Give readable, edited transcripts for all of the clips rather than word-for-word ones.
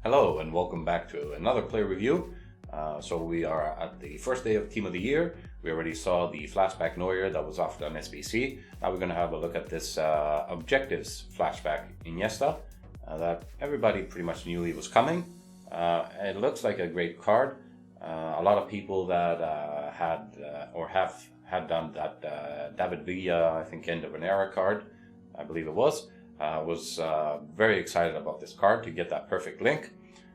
Hello and welcome back to another player review. So we are at the first day of Team of the Year. We already saw the Flashback Neuer that was offered on SBC. Now we're going to have a look at this Objectives Flashback Iniesta that everybody pretty much knew he was coming. It looks like a great card. A lot of people that had done that David Villa, I think, end of an era card, I believe it was very excited about this card to get that perfect link.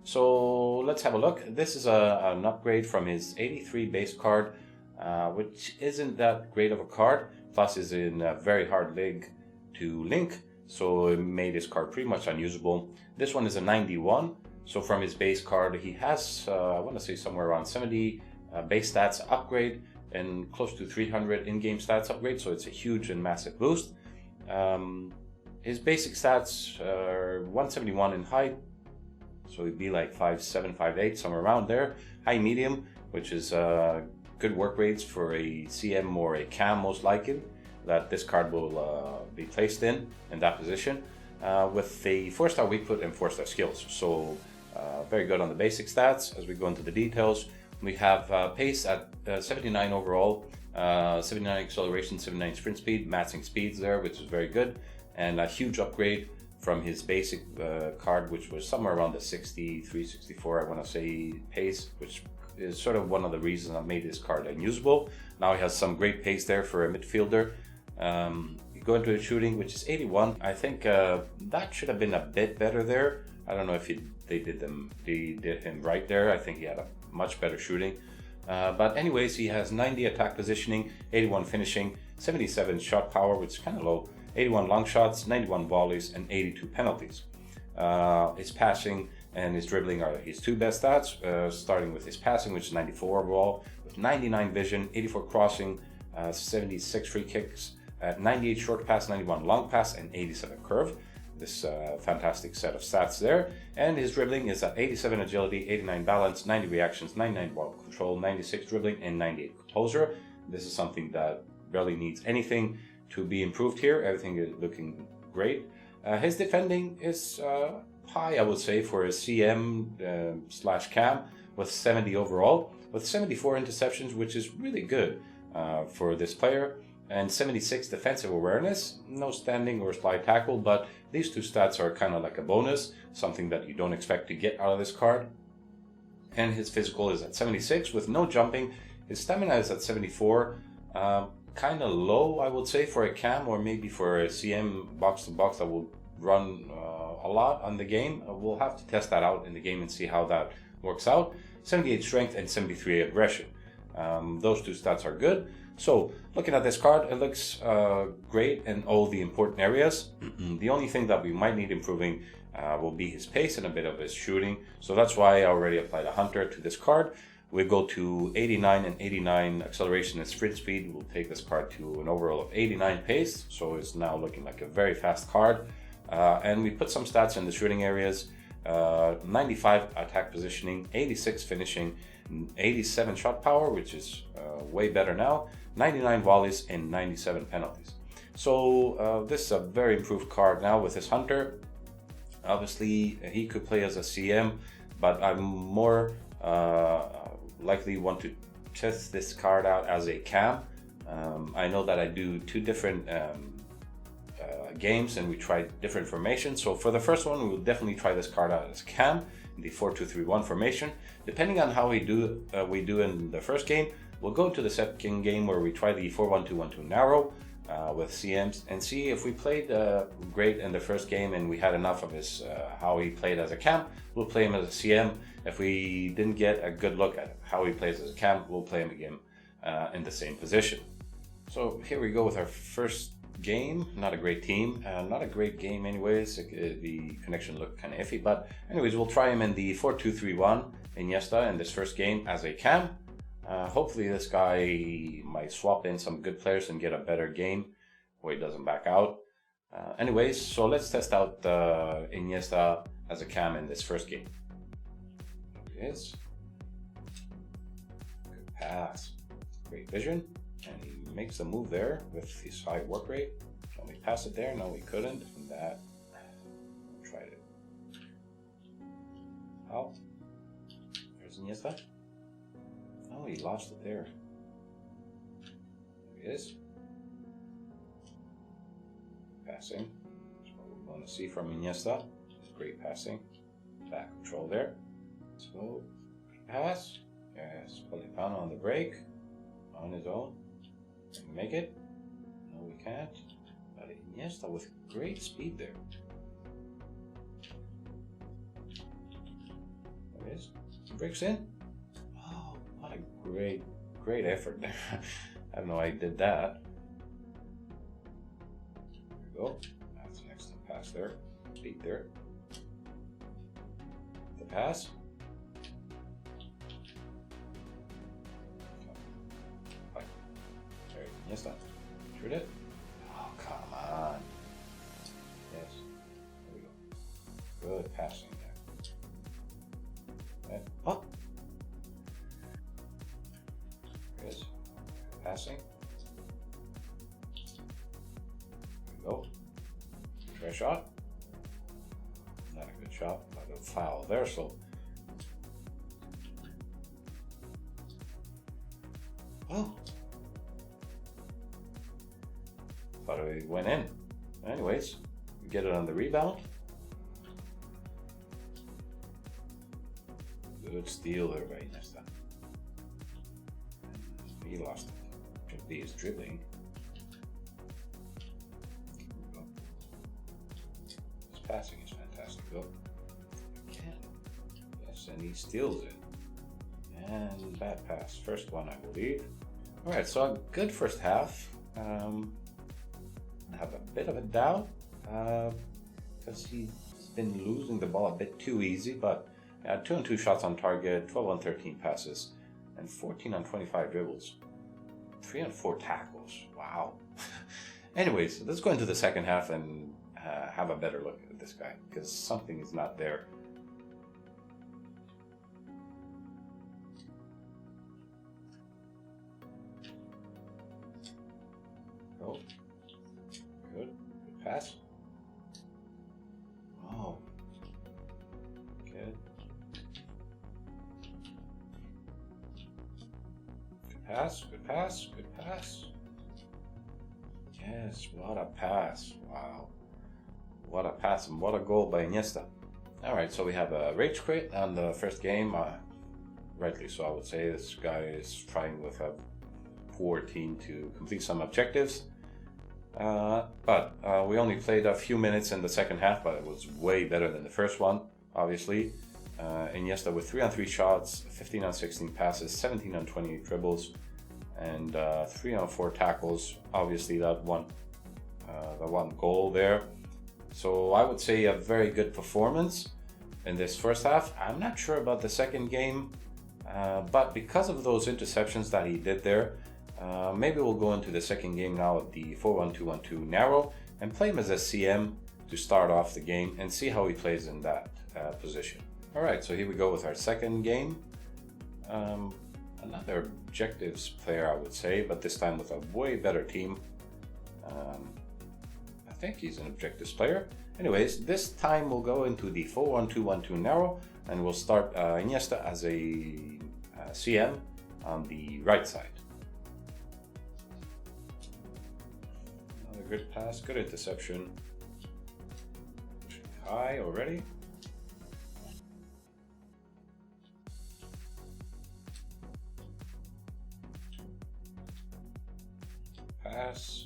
So let's have a look. This is an upgrade from his 83 base card, which isn't that great of a card. Plus is in a very hard league to link, so it made his card pretty much unusable. This one is a 91, so from his base card he has, I want to say somewhere around 70 base stats upgrade and close to 300 in-game stats upgrade, so it's a huge and massive boost. His basic stats are 171 in height, so he'd be like 5'7", 5'8", somewhere around there. High medium, which is good work rates for a CM or a cam, most likely, that this card will be placed in that position. With a 4-star weak foot and 4-star skills. So very good on the basic stats. As we go into the details, we have pace at 79 overall, 79 acceleration, 79 sprint speed, matching speeds there, which is very good. And a huge upgrade from his basic card, which was somewhere around the 63, 64, I want to say, pace, which is sort of one of the reasons I made this card unusable. Now he has some great pace there for a midfielder. You go into the shooting, which is 81. I think that should have been a bit better there. I don't know if they did him right there. I think he had a much better shooting. But anyways, he has 90 attack positioning, 81 finishing, 77 shot power, which is kind of low, 81 long shots, 91 volleys, and 82 penalties. His passing and his dribbling are his two best stats, starting with his passing, which is 94 overall, with 99 vision, 84 crossing, 76 free kicks, 98 short pass, 91 long pass, and 87 curve. This fantastic set of stats there. And his dribbling is at 87 agility, 89 balance, 90 reactions, 99 ball control, 96 dribbling, and 98 composure. This is something that barely needs anything to be improved here. Everything is looking great. His defending is high, I would say, for a CM slash cam, with 70 overall, with 74 interceptions, which is really good for this player, and 76 defensive awareness. No standing or slide tackle, but these two stats are kind of like a bonus, something that you don't expect to get out of this card. And his physical is at 76 with no jumping. His stamina is at 74. Kind of low, I would say, for a cam or maybe for a CM box to box that will run a lot on the game. We'll have to test that out in the game and see how that works out. 78 strength and 73 aggression. Those two stats are good. So looking at this card, it looks great in all the important areas. The only thing that we might need improving will be his pace and a bit of his shooting. So that's why I already applied a hunter to this card. We go to 89 and 89 acceleration and sprint speed. We'll take this card to an overall of 89 pace. So it's now looking like a very fast card. And we put some stats in the shooting areas. 95 attack positioning, 86 finishing, 87 shot power, which is way better now, 99 volleys, and 97 penalties. So this is a very improved card now with his hunter. Obviously, he could play as a CM, but I'm more likely want to test this card out as a cam. I know that I do two different games and we try different formations. So for the first one, we will definitely try this card out as cam in the 4-2-3-1 formation. Depending on how we do in the first game, we'll go to the second game where we try the 4-1-2-1-2 narrow with CMs and see if we played great in the first game and we had enough of his how he played as a cam. We'll play him as a CM. If we didn't get a good look at how he plays as a cam, we'll play him again in the same position. So here we go with our first game. Not a great team, not a great game anyways. The connection looked kind of iffy, but anyways, we'll try him in the 4-2-3-1 Iniesta in this first game as a cam. Hopefully this guy might swap in some good players and get a better game where he doesn't back out. Anyways, so let's test out Iniesta as a cam in this first game. There it is. Good pass. Great vision. And he makes a move there with his high work rate. Can we pass it there? No, we couldn't. And that, tried it. foul. There's Iniesta. Oh, he lost it there. There he is. Passing. That's what we want to see from Iniesta. It's great passing. Back control there. So, pass. Yes, Politano on the break. On his own. Can we make it? No, we can't. But Iniesta with great speed there. There it is. He breaks in. Oh, what a great effort there. I don't know how he did that. There we go. That's an excellent pass there. Speed there. The pass. There, Iniesta. Shoot it. Oh, come on. Yes. There we go. Good passing there. Oh! There it is. Passing. There we go. Try a shot. Not a good shot, but a foul there, so. Oh! Thought it went in. Anyways, we get it on the rebound. Good steal there by Iniesta. He lost it. Should be his dribbling. His passing is fantastic though. Again. Yes, and he steals it. And bad pass. First one, I believe. Alright, so a good first half. I have a bit of a doubt because he's been losing the ball a bit too easy, but 2 on 2 shots on target, 12 on 13 passes, and 14 on 25 dribbles. 3 on 4 tackles. Wow. Anyways, let's go into the second half and have a better look at this guy, because something is not there. Oh, good. Good pass. Oh, good. Good pass, good pass, good pass. Yes, what a pass. Wow. What a pass and what a goal by Iniesta. Alright, so we have a rage quit on the first game. Rightly so, I would say. This guy is trying with a poor team to complete some objectives. But we only played a few minutes in the second half, but it was way better than the first one, obviously. Iniesta with 3 on 3 shots, 15 on 16 passes, 17 on 28 dribbles, and 3 on 4 tackles. Obviously, that one goal there. So I would say a very good performance in this first half. I'm not sure about the second game, but because of those interceptions that he did there, maybe we'll go into the second game now at the 4-1-2-1-2 narrow and play him as a CM to start off the game and see how he plays in that position. Alright, so here we go with our second game. Another objectives player, I would say, but this time with a way better team. I think he's an objectives player. Anyways, this time we'll go into the 4-1-2-1-2 narrow and we'll start Iniesta as a CM on the right side. Another good pass, good interception. High already. Pass.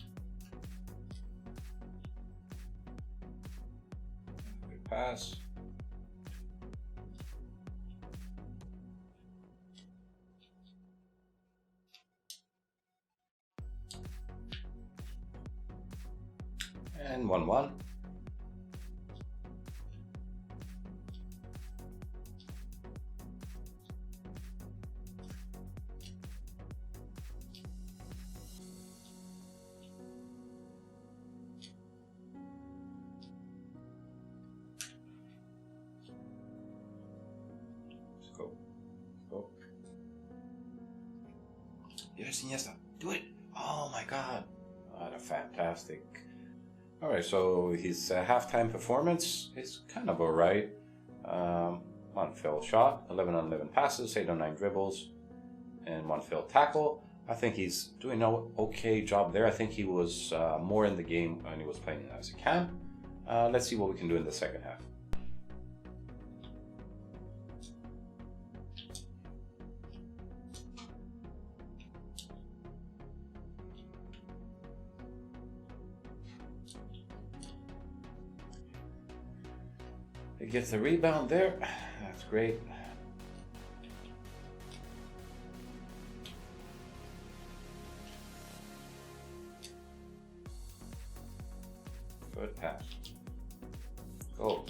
Good pass. And 1-1. Go. Yes, Iniesta, do it! Oh my God, what a fantastic! All right, so his halftime performance is kind of all right. 1 failed shot, 11 on 11 passes, 8 on 9 dribbles, and 1 failed tackle. I think he's doing an okay job there. I think he was more in the game when he was playing as a cam. Let's see what we can do in the second half. He gets the rebound there. That's great. Good pass. Go.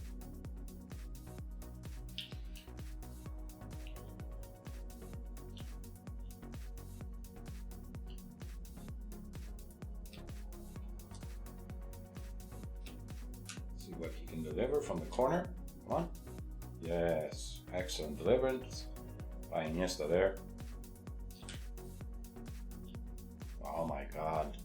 See what he can deliver from the corner. Come on. Yes. Excellent deliverance by Iniesta there. Oh my God.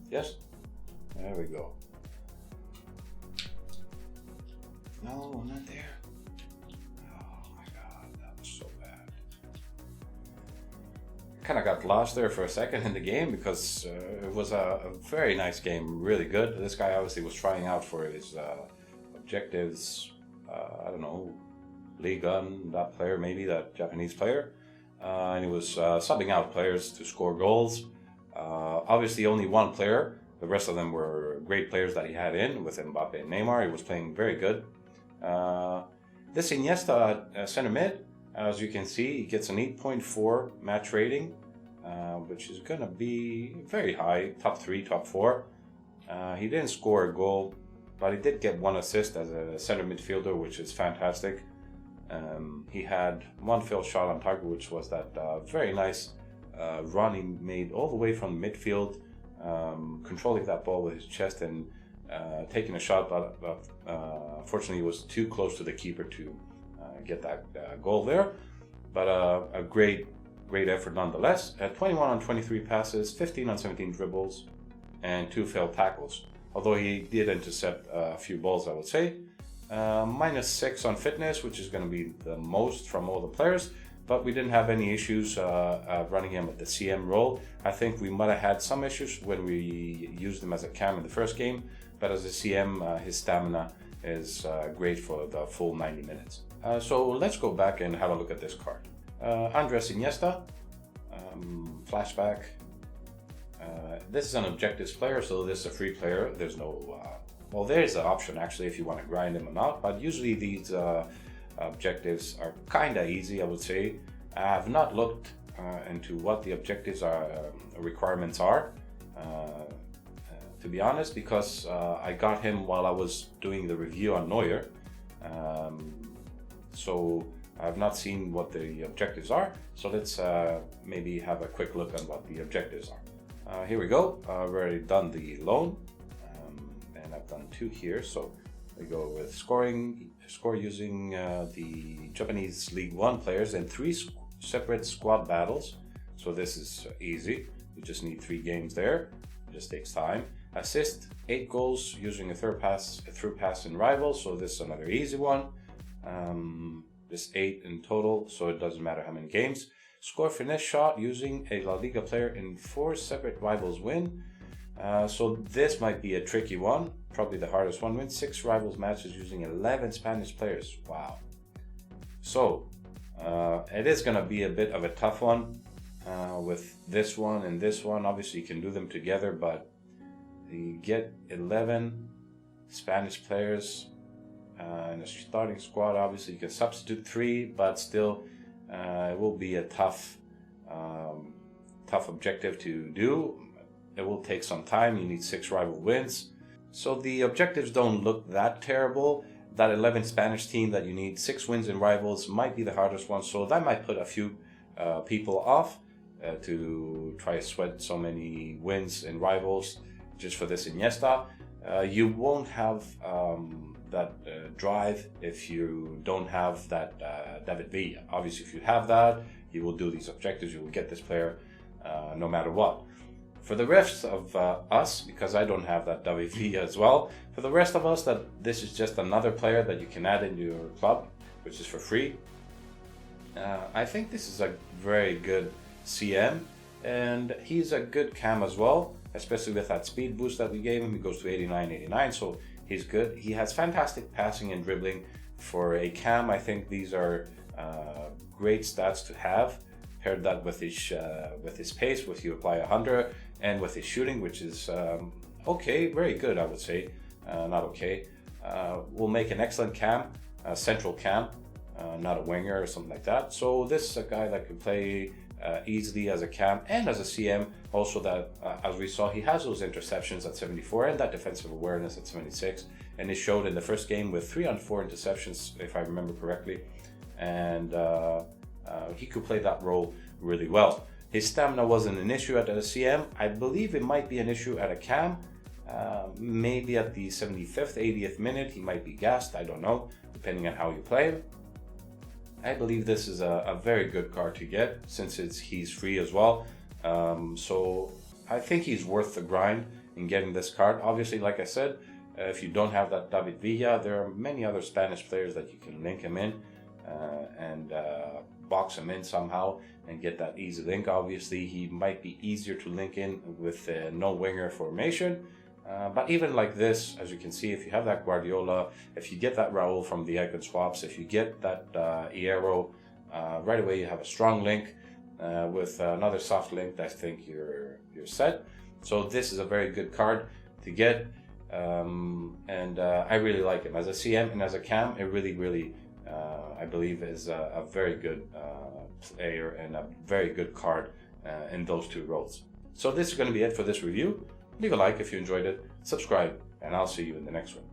Yes, there we go. No, not there. Oh my God, that was so bad. Kind of got lost there for a second in the game because it was a very nice game, really good. This guy obviously was trying out for his objectives. I don't know, Liga, that player, maybe that Japanese player, and he was subbing out players to score goals. Obviously only one player, the rest of them were great players that he had in with Mbappe and Neymar. He was playing very good. This Iniesta center mid, as you can see, he gets an 8.4 match rating, which is going to be very high, top 3, top 4. He didn't score a goal, but he did get 1 assist as a center midfielder, which is fantastic. He had 1 failed shot on target, which was that very nice run he made all the way from midfield, controlling that ball with his chest and taking a shot, but fortunately he was too close to the keeper to get that goal there. But a great effort nonetheless. 21 on 23 passes, 15 on 17 dribbles, and 2 failed tackles. Although he did intercept a few balls, I would say. -6 on fitness, which is going to be the most from all the players. But we didn't have any issues running him at the CM role. I think we might have had some issues when we used him as a cam in the first game, but as a CM, his stamina is great for the full 90 minutes. So let's go back and have a look at this card. Andres Iniesta, flashback. This is an objectives player, so this is a free player. There's no, well, there's an option actually if you want to grind him or not, but usually these objectives are kind of easy, I would say. I have not looked into what the objectives requirements are, to be honest, because I got him while I was doing the review on Neuer. So I've not seen what the objectives are. So let's maybe have a quick look on what the objectives are. Here we go. I've already done the loan, and I've done 2 here. So we go with score using the Japanese League 1 players in 3 separate squad battles. So this is easy. You just need 3 games there. It just takes time. Assist 8 goals using a through pass in rivals. So this is another easy one. Just 8 in total, so it doesn't matter how many games. Score finesse shot using a La Liga player in 4 separate rivals win. So this might be a tricky one, probably the hardest one. Win 6 rivals matches using 11 Spanish players. Wow. So it is going to be a bit of a tough one with this one and this one. Obviously you can do them together, but you get 11 Spanish players in a starting squad. Obviously you can substitute 3, but still it will be a tough objective to do. It will take some time. You need 6 rival wins. So the objectives don't look that terrible. That 11 Spanish team that you need 6 wins in rivals might be the hardest one. So that might put a few people off to try to sweat so many wins in rivals just for this Iniesta. You won't have drive if you don't have that David Villa. Obviously, if you have that, you will do these objectives, you will get this player no matter what. For the rest of us, because I don't have that David Villa as well, for the rest of us, that this is just another player that you can add into your club, which is for free. I think this is a very good CM, and he's a good cam as well, especially with that speed boost that we gave him. He goes to 89, so he's good. He has fantastic passing and dribbling. For a cam, I think these are great stats to have. Paired that with his pace, with you apply 100, and with his shooting, which is okay, very good, I would say. Not okay. Will make an excellent cam, central cam, not a winger or something like that. So this is a guy that can play easily as a cam and as a CM. Also, that as we saw, he has those interceptions at 74 and that defensive awareness at 76, and it showed in the first game with 3 on 4 interceptions, if I remember correctly, and he could play that role really well. His stamina wasn't an issue at a CM. I believe it might be an issue at a cam. Maybe at the 75th, 80th minute, he might be gassed. I don't know, depending on how you play him. I believe this is a very good card to get, since he's free as well. So I think he's worth the grind in getting this card. Obviously, like I said, if you don't have that David Villa, there are many other Spanish players that you can link him in and box him in somehow and get that easy link. Obviously, he might be easier to link in with no winger formation. But even like this, as you can see, if you have that Guardiola, if you get that Raul from the icon swaps, if you get that Hierro, right away you have a strong link. With another soft link, I think you're set. So this is a very good card to get, and I really like him as a CM and as a cam. It really I believe is a very good player and a very good card in those two roles. So this is going to be it for this review. Leave a like if you enjoyed it, subscribe, and I'll see you in the next one.